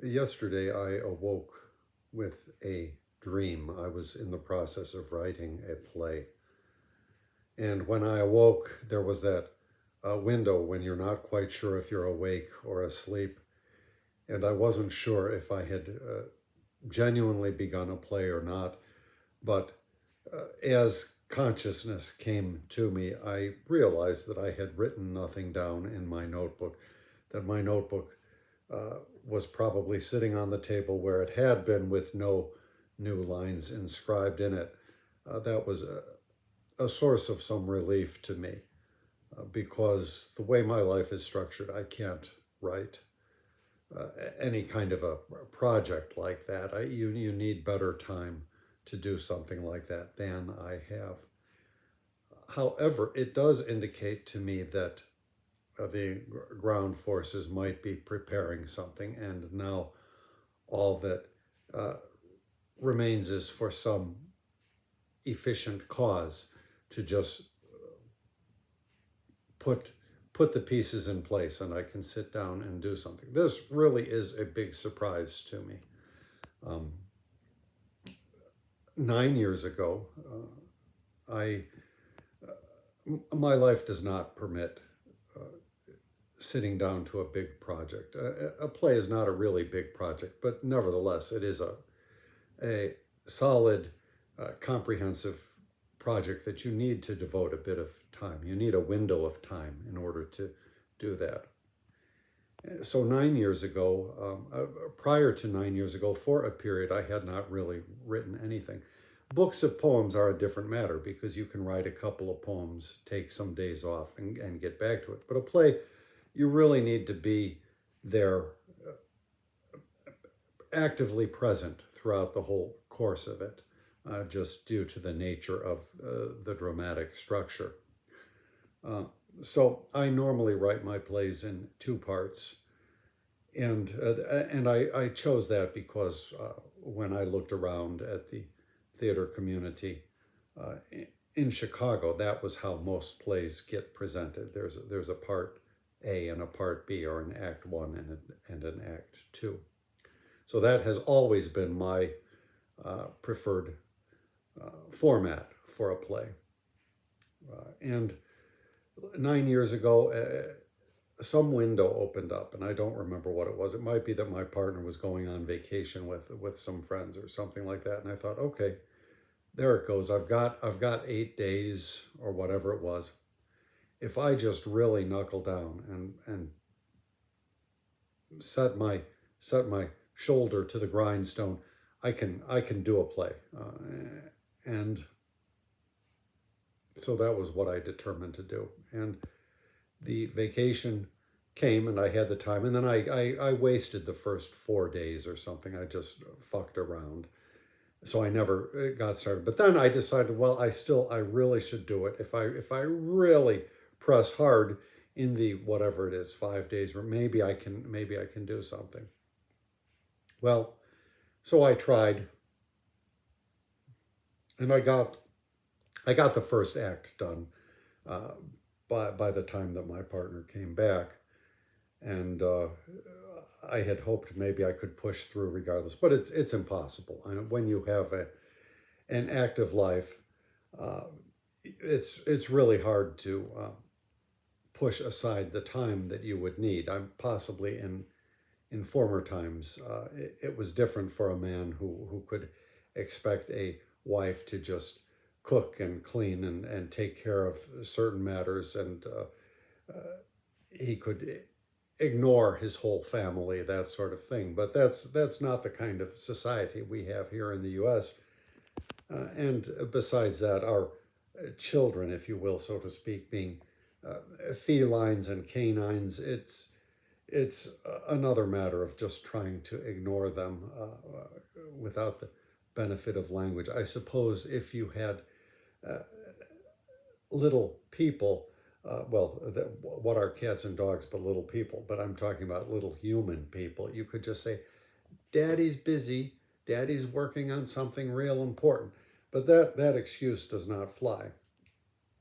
Yesterday, I awoke with a dream. I was in the process of writing a play. And when I awoke, there was that window when you're not quite sure if you're awake or asleep. And I wasn't sure if I had genuinely begun a play or not. But as consciousness came to me, I realized that I had written nothing down in my notebook, that my notebook was probably sitting on the table where it had been with no new lines inscribed in it. That was a source of some relief to me because the way my life is structured, I can't write any kind of a project like that. You need better time to do something like that than I have. However, it does indicate to me that the ground forces might be preparing something, and now all that uh, remains is for some efficient cause to just put put the pieces in place, and I can sit down and do something. This really is a big surprise to me. Um, 9 years ago, I my life does not permit sitting down to a big project. A play is not a really big project, but nevertheless, it is a solid, comprehensive project that you need to devote a bit of time. You need a window of time in order to do that. So 9 years ago, prior to 9 years ago, for a period, I had not really written anything. Books of poems are a different matter because you can write a couple of poems, take some days off, and get back to it. But a play, you really need to be there actively present throughout the whole course of it, just due to the nature of the dramatic structure. So I normally write my plays in two parts, and I chose that because when I looked around at the theater community in Chicago, that was how most plays get presented. There's a part A and a part B, or an act one and an act two. So that has always been my preferred format for a play. And 9 years ago, some window opened up, and I don't remember what it was. It might be that my partner was going on vacation with some friends or something like that, and I thought, okay, there it goes. I've got 8 days or whatever it was. If I just really knuckle down and set my shoulder to the grindstone, I can do a play, and so that was what I determined to do. And the vacation came, and I had the time, and then I wasted the first 4 days or something. I just fucked around, so I never got started. But then I decided, well, I really should do it if I really press hard in the whatever it is 5 days, or maybe I can do something. Well, so I tried, and I got the first act done by the time that my partner came back, and I had hoped maybe I could push through regardless, but it's impossible. When you have an active life, it's really hard to push aside the time that you would need. I'm possibly in former times, it was different for a man who could expect a wife to just cook and clean and take care of certain matters, and he could ignore his whole family, that sort of thing. But that's not the kind of society we have here in the U.S. And besides that, our children, if you will, so to speak, being felines and canines, it's another matter of just trying to ignore them without the benefit of language. I suppose if you had little people, what are cats and dogs but little people? But I'm talking about little human people. You could just say, Daddy's busy, Daddy's working on something real important. But that excuse does not fly.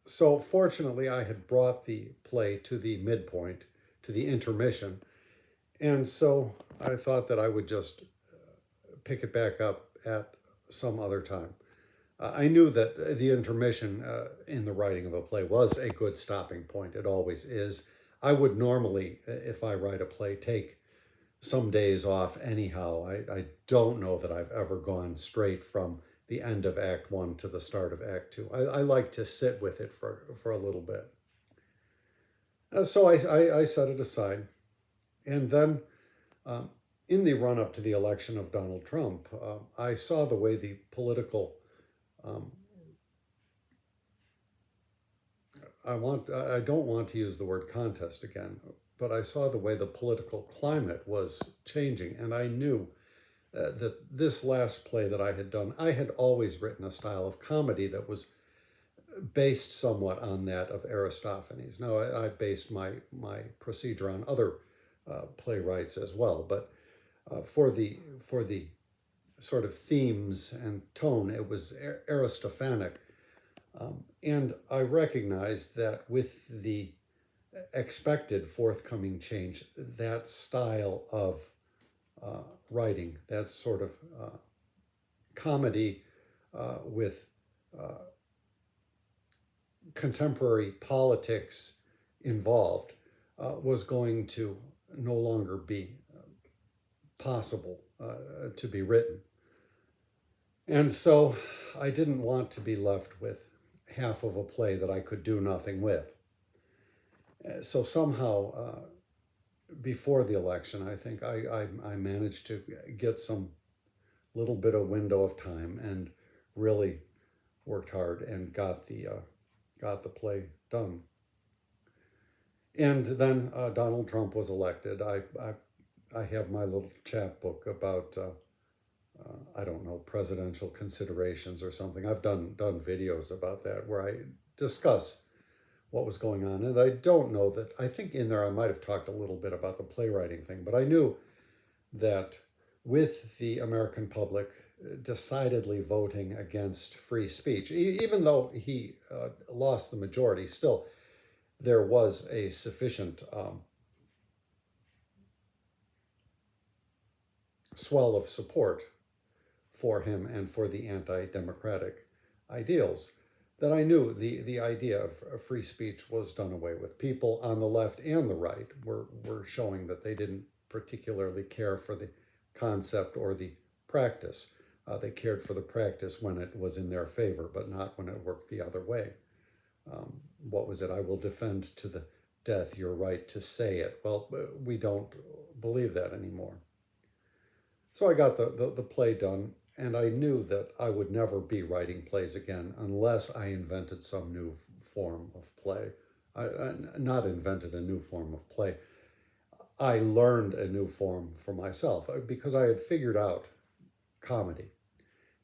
So fortunately, I had brought the play to the midpoint, to the intermission. And so I thought that I would just pick it back up at some other time. I knew that the intermission in the writing of a play was a good stopping point. It always is. I would normally, if I write a play, take some days off anyhow. I don't know that I've ever gone straight from the end of Act One to the start of Act Two. I like to sit with it for a little bit. So I set it aside. And then in the run up to the election of Donald Trump, I saw the way the political um, I don't want to use the word contest again, but I saw the way the political climate was changing, and I knew that this last play that I had done, I had always written a style of comedy that was based somewhat on that of Aristophanes. Now, I based my procedure on other playwrights as well, but for the sort of themes and tone, it was Aristophanic. And I recognized that with the expected forthcoming change, that style of writing, that sort of comedy with contemporary politics involved, was going to no longer be possible to be written. And so I didn't want to be left with half of a play that I could do nothing with. So somehow, before the election, I think I managed to get some little bit of window of time and really worked hard and got the play done. And then Donald Trump was elected. I have my little chapbook about I don't know, presidential considerations or something. I've done videos about that where I discuss what was going on. And I don't know that, I think in there I might have talked a little bit about the playwriting thing, but I knew that with the American public decidedly voting against free speech, even though he lost the majority, still there was a sufficient swell of support for him and for the anti-democratic ideals, that I knew the idea of free speech was done away with. People on the left and the right were showing that they didn't particularly care for the concept or the practice. They cared for the practice when it was in their favor, but not when it worked the other way. What was it? I will defend to the death your right to say it. Well, we don't believe that anymore. So I got the play done, and I knew that I would never be writing plays again unless I invented some new form of play. I not invented a new form of play. I learned a new form for myself because I had figured out comedy,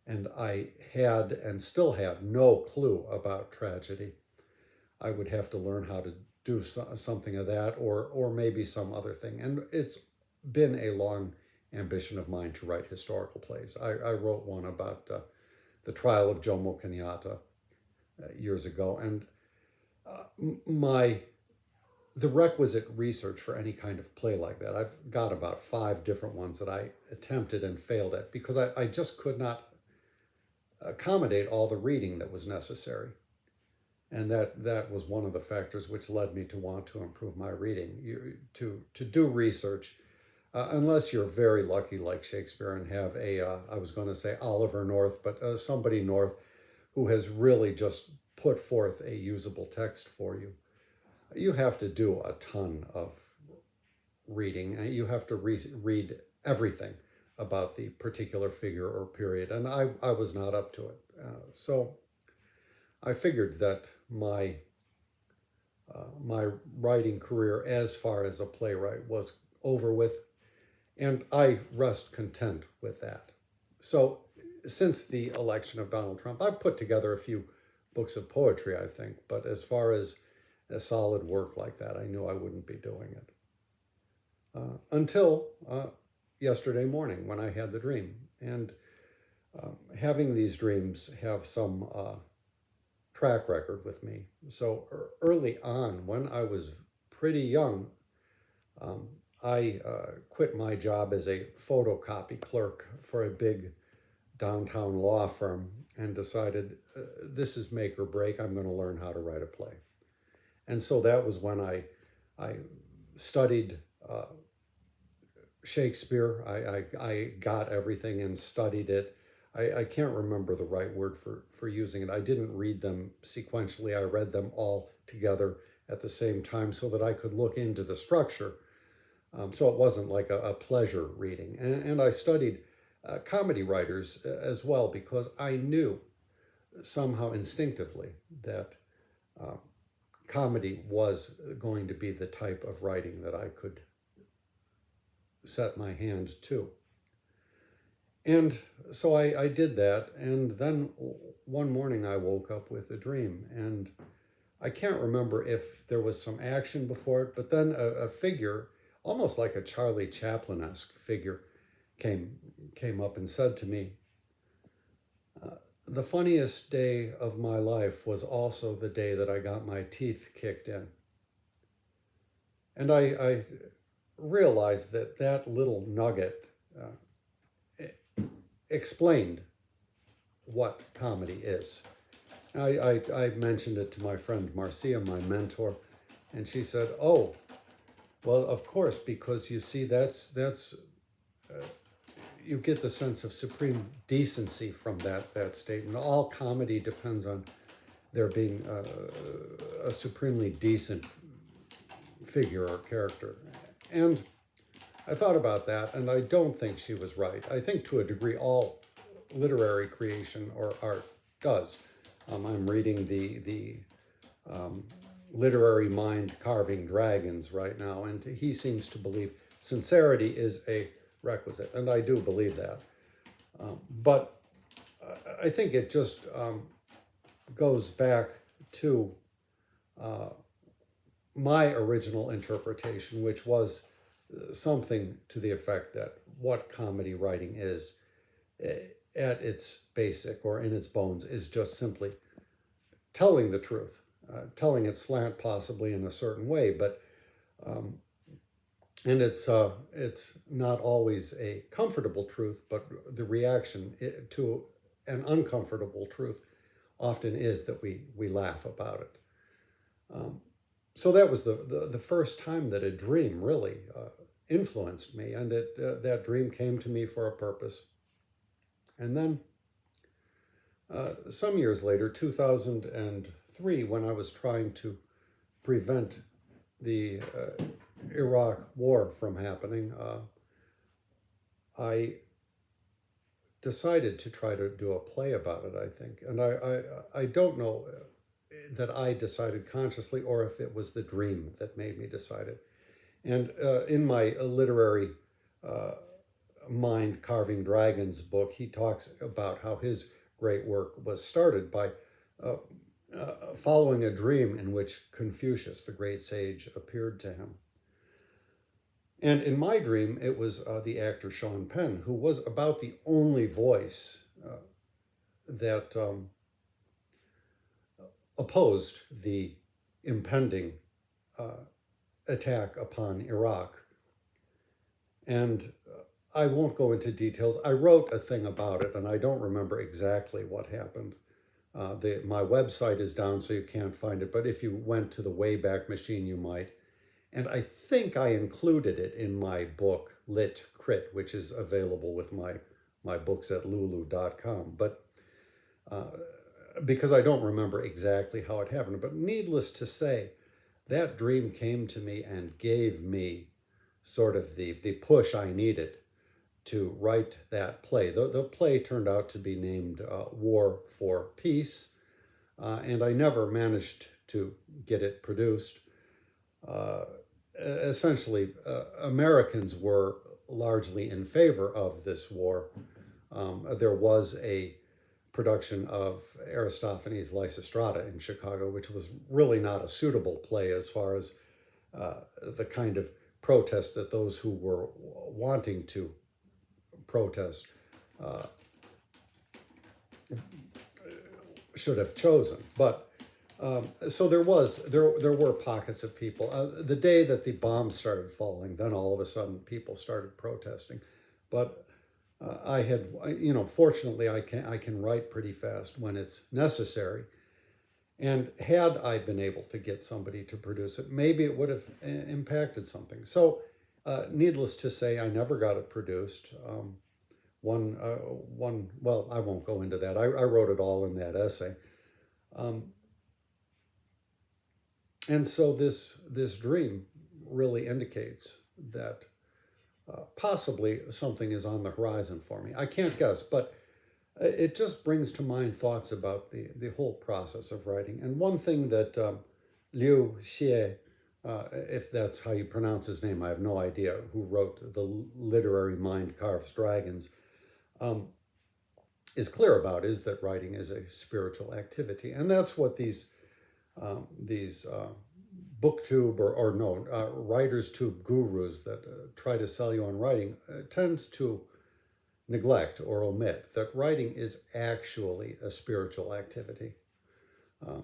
and I had and still have no clue about tragedy. I would have to learn how to do something of that, or maybe some other thing. And it's been a long ambition of mine to write historical plays. I wrote one about the trial of Jomo Kenyatta years ago, and the requisite research for any kind of play like that, I've got about 5 different ones that I attempted and failed at because I just could not accommodate all the reading that was necessary. And that was one of the factors which led me to want to improve my reading. To do research, unless you're very lucky like Shakespeare and have I was going to say Oliver North, but somebody North who has really just put forth a usable text for you. You have to do a ton of reading. You have to read everything about the particular figure or period, and I was not up to it. So I figured that my writing career as far as a playwright was over with, and I rest content with that. So since the election of Donald Trump, I've put together a few books of poetry, I think, but as far as a solid work like that, I knew I wouldn't be doing it. Until yesterday morning when I had the dream. And having these dreams have some track record with me. So early on, when I was pretty young, I quit my job as a photocopy clerk for a big downtown law firm and decided this is make or break. I'm going to learn how to write a play. And so that was when I studied Shakespeare. I got everything and studied it. I can't remember the right word for using it. I didn't read them sequentially. I read them all together at the same time so that I could look into the structure. So it wasn't like a pleasure reading. And I studied comedy writers as well because I knew somehow instinctively that comedy was going to be the type of writing that I could set my hand to. And so I did that, and then one morning I woke up with a dream, and I can't remember if there was some action before it, but then a figure, almost like a Charlie Chaplin-esque figure, came up and said to me, the funniest day of my life was also the day that I got my teeth kicked in. And I realized that that little nugget explained what comedy is. I mentioned it to my friend Marcia, my mentor, and she said, "Oh, well, of course, because you see, that's you get the sense of supreme decency from that statement. All comedy depends on there being a supremely decent figure or character." And I thought about that, and I don't think she was right. I think to a degree all literary creation or art does. I'm reading the Literary Mind Carving Dragons right now, and he seems to believe sincerity is a requisite, and I do believe that. But I think it just goes back to my original interpretation, which was something to the effect that what comedy writing is at its basic or in its bones is just simply telling the truth, telling it slant possibly in a certain way, but and it's not always a comfortable truth, but the reaction to an uncomfortable truth often is that we laugh about it. So that was the first time that a dream really influenced me, and that dream came to me for a purpose. And then some years later, 2003, when I was trying to prevent the Iraq war from happening, I decided to try to do a play about it, I think. And I don't know that I decided consciously or if it was the dream that made me decide it. And in my literary Mind Carving Dragons book, he talks about how his great work was started by following a dream in which Confucius, the great sage, appeared to him. And in my dream, it was the actor Sean Penn, who was about the only voice that opposed the impending attack upon Iraq. And I won't go into details. I wrote a thing about it, and I don't remember exactly what happened. My website is down, so you can't find it. But if you went to the Wayback Machine, you might. And I think I included it in my book, Lit Crit, which is available with my books at lulu.com. But because I don't remember exactly how it happened. But needless to say, that dream came to me and gave me sort of the push I needed to write that play. The play turned out to be named War for Peace, and I never managed to get it produced. Essentially, Americans were largely in favor of this war. There was a production of Aristophanes' Lysistrata in Chicago, which was really not a suitable play as far as the kind of protest that those who were wanting to protest should have chosen. But So there were pockets of people. The day that the bombs started falling, then all of a sudden people started protesting. But I had, fortunately, I can write pretty fast when it's necessary. And had I been able to get somebody to produce it, maybe it would have impacted something. So, needless to say, I never got it produced. Well, I won't go into that. I wrote it all in that essay. Um, and so this dream really indicates that possibly something is on the horizon for me. I can't guess, but it just brings to mind thoughts about the whole process of writing. And one thing that Hsieh, if that's how you pronounce his name, I have no idea, who wrote The Literary Mind Carves Dragons, um, is clear about is that writing is a spiritual activity. And that's what these booktube or no, writers tube gurus that try to sell you on writing tends to neglect or omit that writing is actually a spiritual activity.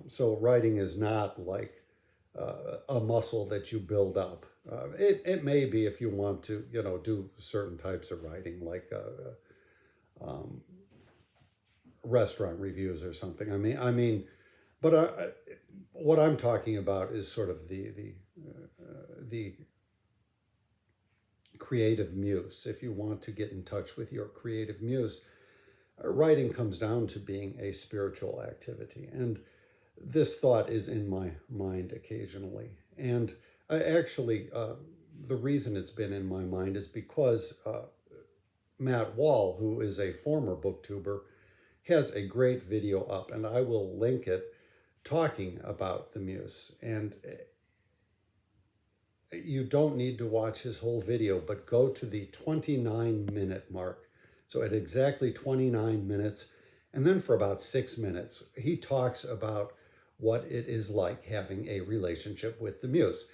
So writing is not like a muscle that you build up. It may be if you want to, do certain types of writing, like um, restaurant reviews or something. But what I'm talking about is sort of the creative muse. If you want to get in touch with your creative muse, writing comes down to being a spiritual activity. And this thought is in my mind occasionally. And the reason it's been in my mind is because Matt Wall, who is a former booktuber, has a great video up, and I will link it, talking about the muse. And you don't need to watch his whole video, but go to the 29-minute mark. So at exactly 29 minutes, and then for about 6 minutes, he talks about what it is like having a relationship with the muse.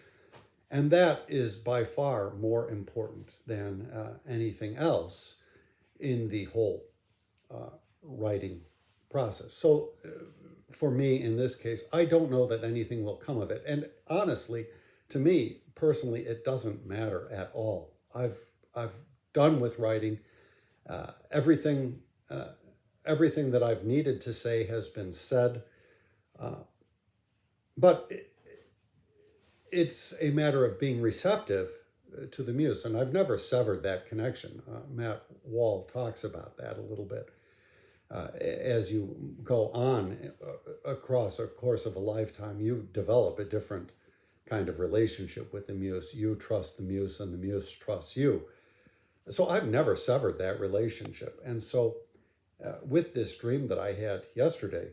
And that is by far more important than anything else in the whole writing process. So for me, in this case, I don't know that anything will come of it. And honestly, to me personally, it doesn't matter at all. I've done with writing. Everything that I've needed to say has been said. But it's a matter of being receptive to the muse, and I've never severed that connection. Matt Wall talks about that a little bit. As you go on across a course of a lifetime, you develop a different kind of relationship with the muse. You trust the muse, and the muse trusts you. So I've never severed that relationship. And so with this dream that I had yesterday,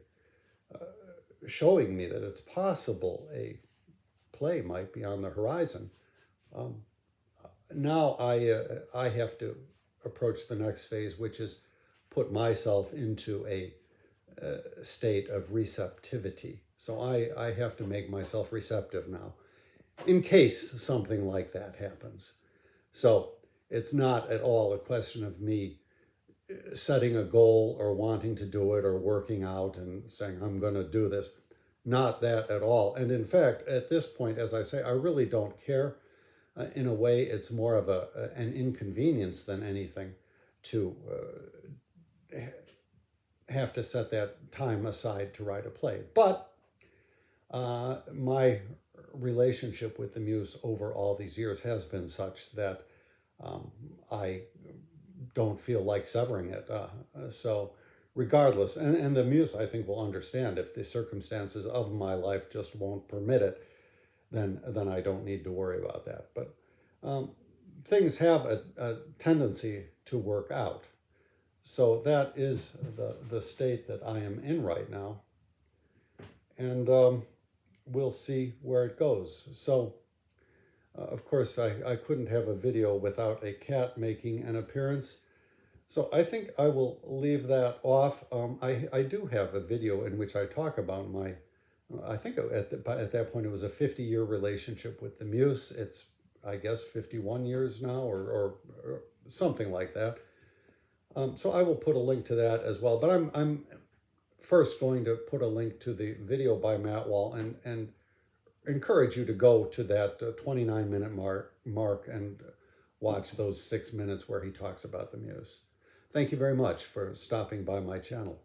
showing me that it's possible a play might be on the horizon, now I have to approach the next phase, which is put myself into a state of receptivity. So I have to make myself receptive now in case something like that happens. So it's not at all a question of me setting a goal or wanting to do it or working out and saying, I'm going to do this. Not that at all. And in fact, at this point, as I say, I really don't care. In a way, it's more of an inconvenience than anything to have to set that time aside to write a play. But my relationship with the muse over all these years has been such that I don't feel like severing it. So regardless, and the muse, I think, will understand if the circumstances of my life just won't permit it, then I don't need to worry about that. But things have a tendency to work out. So that is the state that I am in right now. And we'll see where it goes. So, of course, I couldn't have a video without a cat making an appearance. So I think I will leave that off. I do have a video in which I talk about my, I think at that point it was a 50-year relationship with the muse. It's, I guess, 51 years now or something like that. So I will put a link to that as well. But I'm first going to put a link to the video by Matt Wall and encourage you to go to that 29-minute mark and watch those 6 minutes where he talks about the Muse. Thank you very much for stopping by my channel.